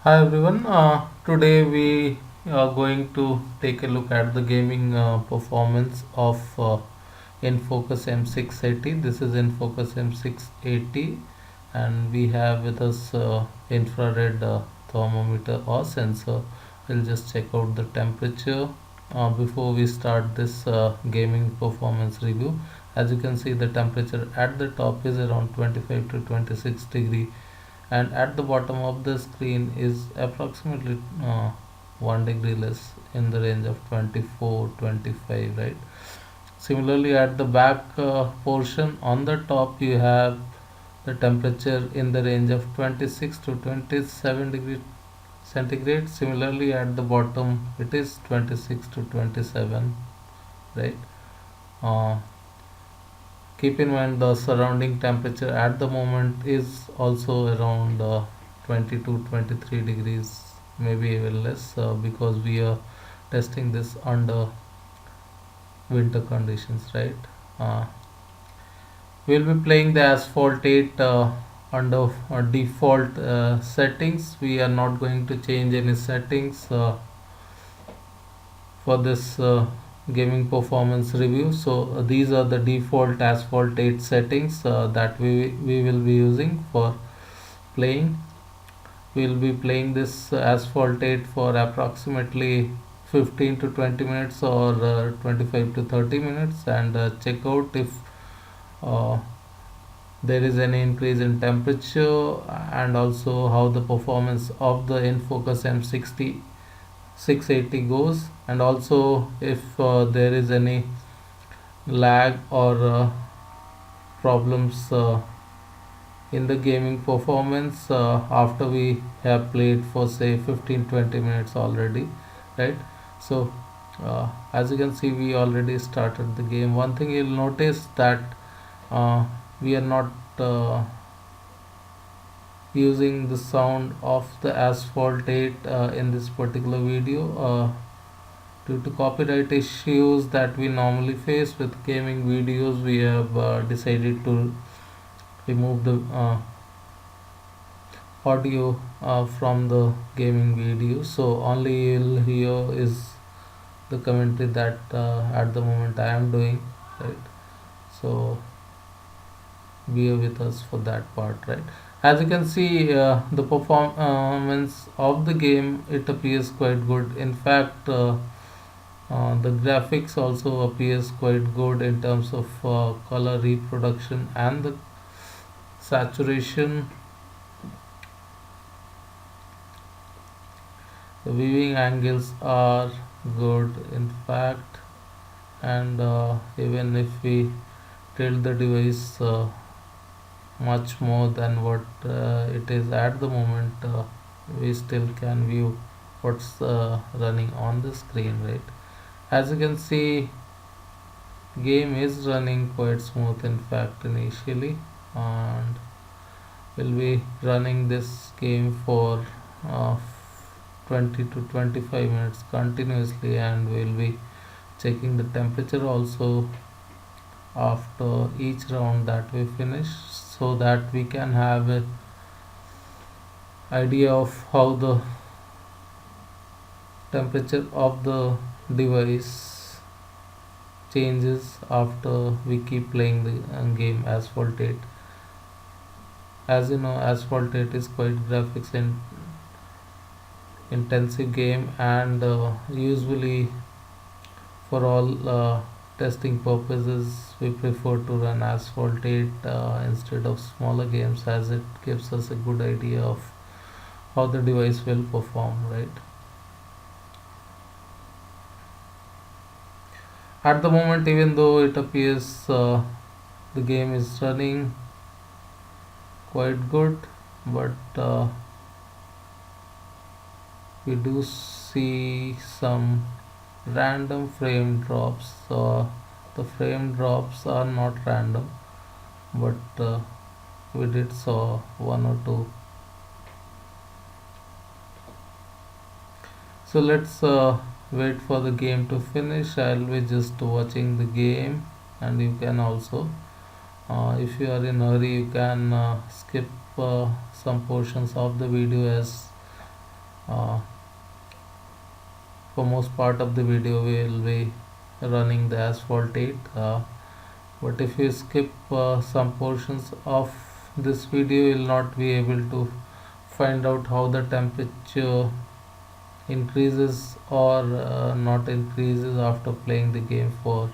Hi everyone. Today we are going to take a look at the gaming performance of Infocus M680. This is Infocus M680, and we have with us infrared thermometer or sensor. We'll just check out the temperature before we start this gaming performance review. As you can see, the temperature at the top is around 25 to 26 degree, and at the bottom of the screen is approximately 1 degree less, in the range of 24-25, right? Similarly, at the back portion on the top you have the temperature in the range of 26 to 27 degree centigrade. Similarly, at the bottom it is 26 to 27, right? uh, Keep in mind the surrounding temperature at the moment is also around 20 to 23 degrees, maybe even less, because we are testing this under winter conditions, right? uh, we'll be playing the Asphalt 8 under default settings. We are not going to change any settings for this gaming performance review. So these are the default Asphalt 8 settings that we will be using for playing. We'll be playing this Asphalt 8 for approximately 15 to 20 minutes, or 25 to 30 minutes, and check out if uh, there is any increase in temperature, and also how the performance of the Infocus M60 680 goes, and also if there is any lag or problems in the gaming performance after we have played for say 15-20 minutes already, right? So as you can see, we already started the game. One thing you'll notice that we are not using the sound of the Asphalt 8 in this particular video due to copyright issues that we normally face with gaming videos. We have decided to remove the audio from the gaming video, so only you'll hear is the commentary that at the moment I am doing, right? So bear with us for that part, right? As you can see, the performance of the game, it appears quite good. In fact, the graphics also appears quite good in terms of color reproduction, and the saturation. The viewing angles are good, in fact, and even if we tilt the device much more than what it is at the moment, we still can view what's running on the screen, right? As you can see, game is running quite smooth, in fact, initially, and we'll be running this game for uh, 20 to 25 minutes continuously, and we'll be checking the temperature also after each round that we finish, so that we can have a idea of how the temperature of the device changes after we keep playing the game Asphalt 8. As you know, Asphalt 8 is quite graphics and intensive game, and usually for all testing purposes we prefer to run Asphalt 8 instead of smaller games, as it gives us a good idea of how the device will perform, right? At the moment, even though it appears the game is running quite good, but we do see some random frame drops. The frame drops are not random, but we did saw one or two. So let's wait for the game to finish. I'll be just watching the game, and you can also, if you are in a hurry, you can skip some portions of the video, as uh, for most part of the video we will be running the Asphalt 8, but if you skip some portions of this video you will not be able to find out how the temperature increases or not increases after playing the game for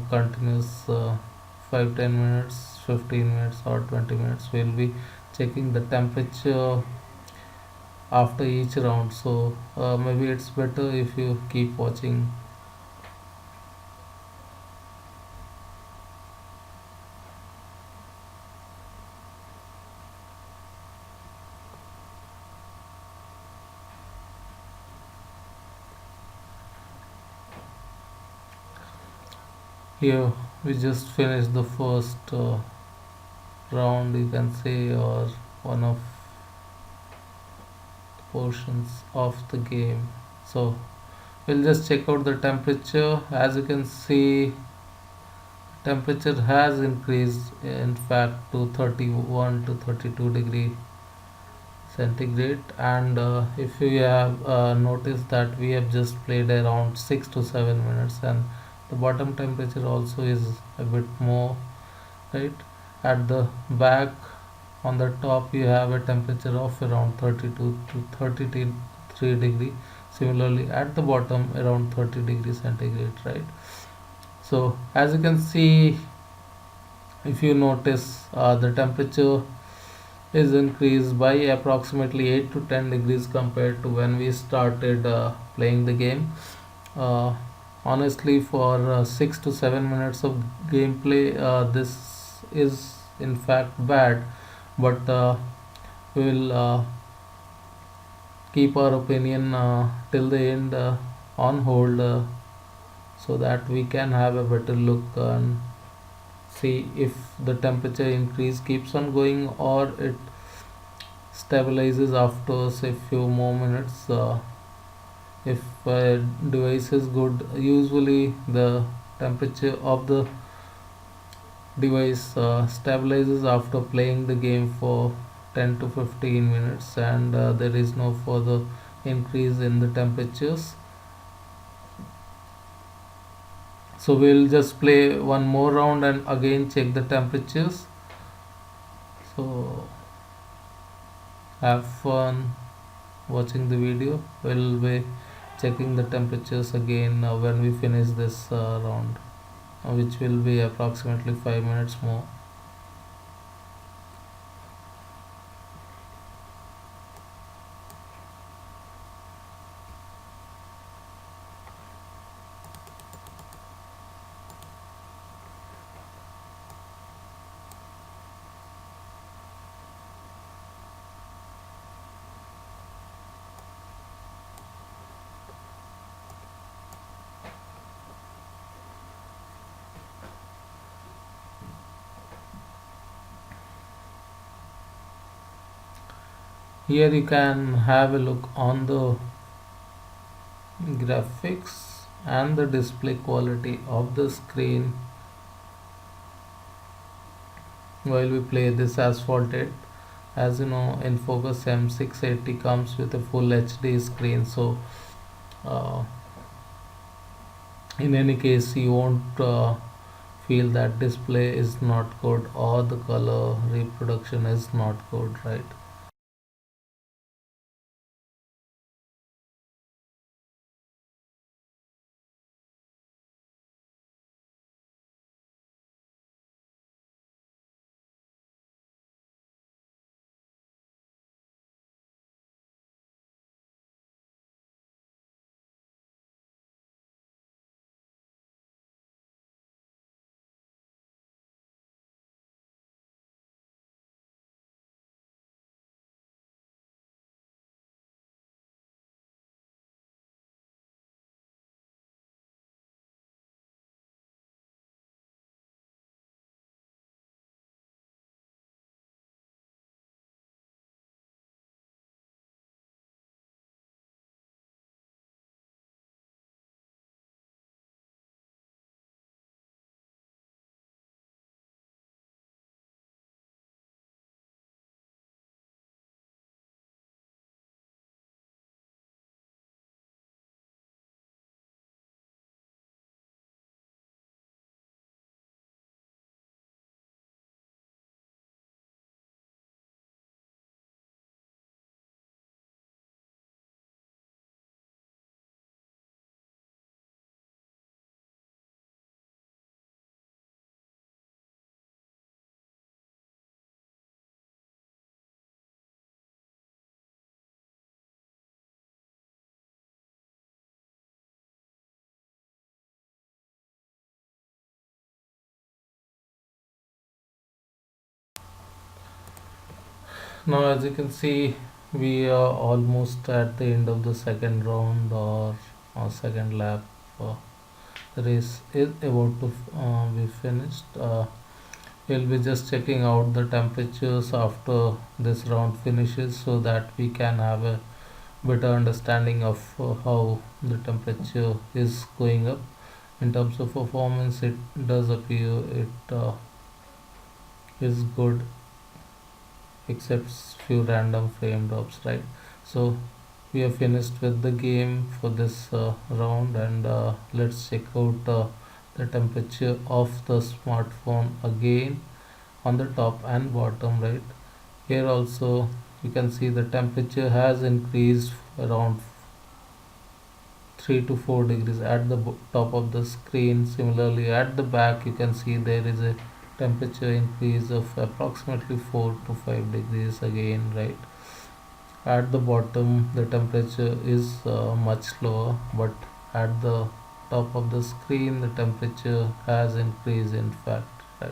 continuous 5-10 minutes, 15 minutes or 20 minutes. We'll be checking the temperature after each round, so maybe it's better if you keep watching. Here we just finished the first round, you can say, or one of portions of the game. So we'll just check out the temperature. As you can see, temperature has increased in fact to 31 to 32 degree centigrade, and if you have noticed that we have just played around 6 to 7 minutes, and the bottom temperature also is a bit more, right? At the back on the top you have a temperature of around 32 to 33 degree, similarly at the bottom around 30 degrees centigrade, right? So as you can see, if you notice, the temperature is increased by approximately 8 to 10 degrees compared to when we started playing the game. uh, Honestly, for 6 to 7 minutes of gameplay, this is in fact bad, but we will keep our opinion till the end on hold, so that we can have a better look and see if the temperature increase keeps on going or it stabilizes after say few more minutes. If device is good, usually the temperature of the device stabilizes after playing the game for 10 to 15 minutes, and there is no further increase in the temperatures. So we'll just play one more round and again check the temperatures. So have fun watching the video. We'll be checking the temperatures again when we finish this round, which will be approximately 5 minutes more. Here you can have a look on the graphics and the display quality of the screen while we play this Asphalted. As you know, Infocus M680 comes with a full HD screen, so uh, in any case you won't feel that display is not good or the color reproduction is not good, right? Now, as you can see, we are almost at the end of the second round or second lap. Uh, the race is about to be finished. We'll be just checking out the temperatures after this round finishes so that we can have a better understanding of how the temperature is going up. In terms of performance, it does appear it is good, except few random frame drops, right? So we are finished with the game for this round, and let's check out the temperature of the smartphone again on the top and bottom, right? Here also you can see the temperature has increased around 3 to 4 degrees at the top of the screen. Similarly, at the back you can see there is a temperature increase of approximately 4 to 5 degrees again, right? At the bottom the temperature is much lower, but at the top of the screen the temperature has increased, in fact, right?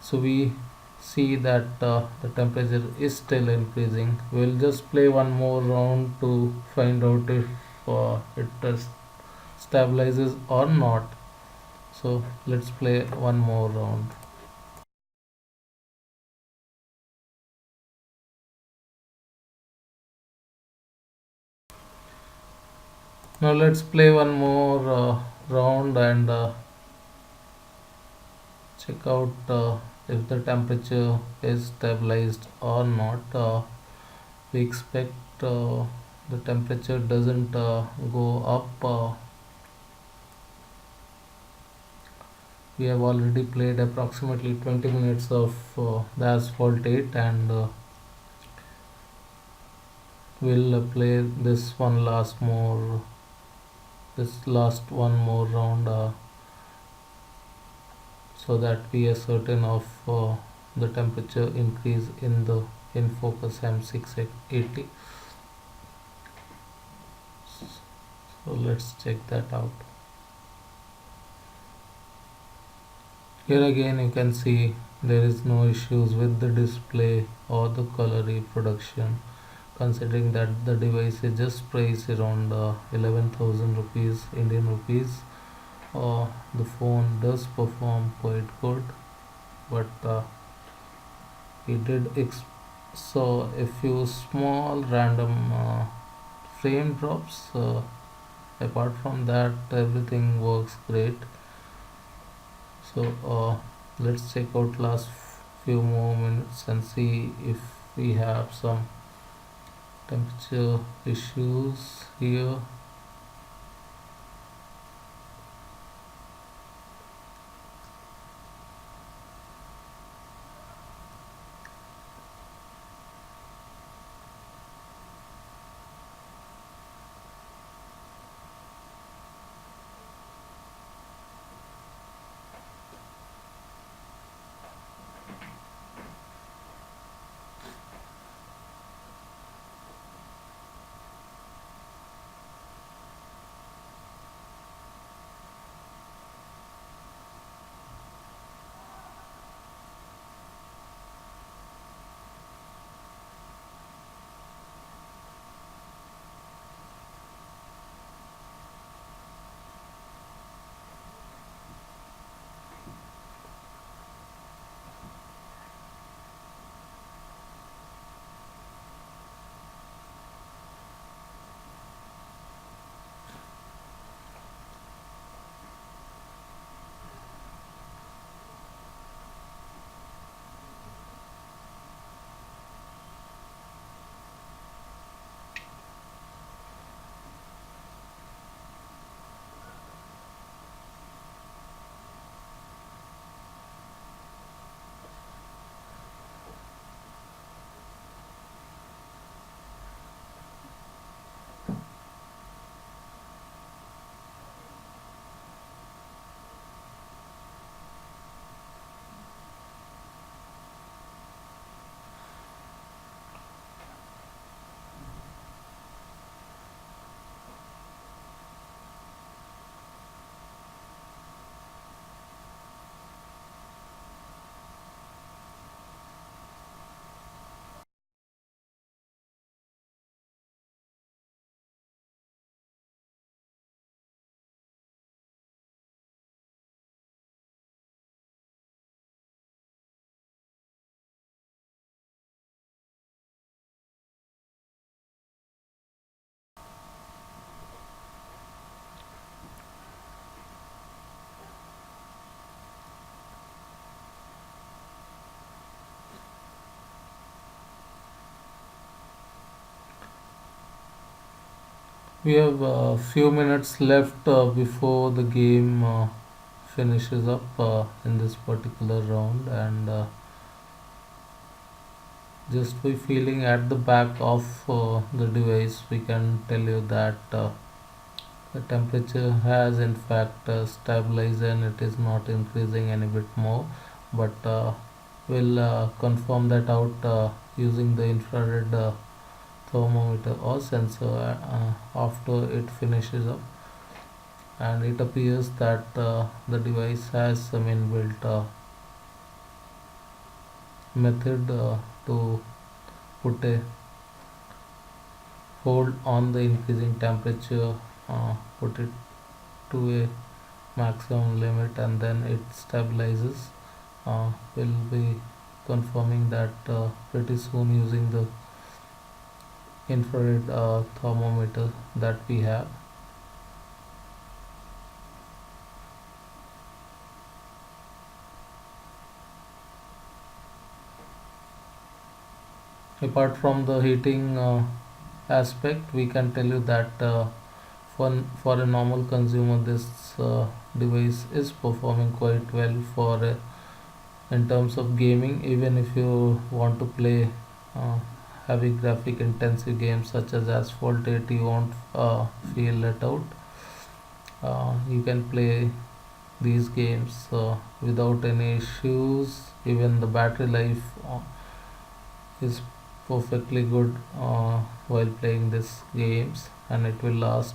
So we see that the temperature is still increasing. We'll just play one more round to find out if it stabilizes or not. So let's play one more round. Now let's play one more round and check out if the temperature is stabilized or not. We expect the temperature doesn't go up. We have already played approximately 20 minutes of the Asphalt 8, and we'll play this last one more round, so that we are certain of the temperature increase in the Infocus M680. So let's check that out. Here again you can see there is no issues with the display or the color reproduction, considering that the device is just priced around 11,000 rupees, Indian rupees. The phone does perform quite good, but we did saw a few small random frame drops. Apart from that, everything works great. So let's check out last few more minutes and see if we have some temperature issues here. We have a few minutes left before the game finishes up in this particular round, and just by feeling at the back of the device, we can tell you that the temperature has in fact stabilized and it is not increasing any bit more. But we'll confirm that out using the infrared thermometer or sensor after it finishes up, and it appears that the device has some inbuilt method to put a hold on the increasing temperature, put it to a maximum limit, and then it stabilizes. We'll be confirming that pretty soon using the infrared thermometer that we have. Apart from the heating aspect, we can tell you that for a normal consumer, this device is performing quite well for in terms of gaming. Even if you want to play uh, heavy graphic intensive games such as Asphalt 8, you won't feel let out. You can play these games without any issues. Even the battery life is perfectly good while playing these games, and it will last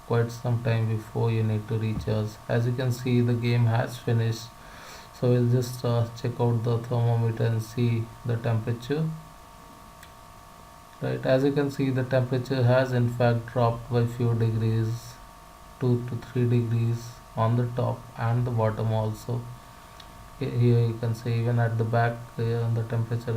quite some time before you need to recharge. As you can see, the game has finished, so we'll just check out the thermometer and see the temperature. Right, as you can see, the temperature has in fact dropped by few degrees, 2 to 3 degrees on the top and the bottom also. Here you can see even at the back the temperature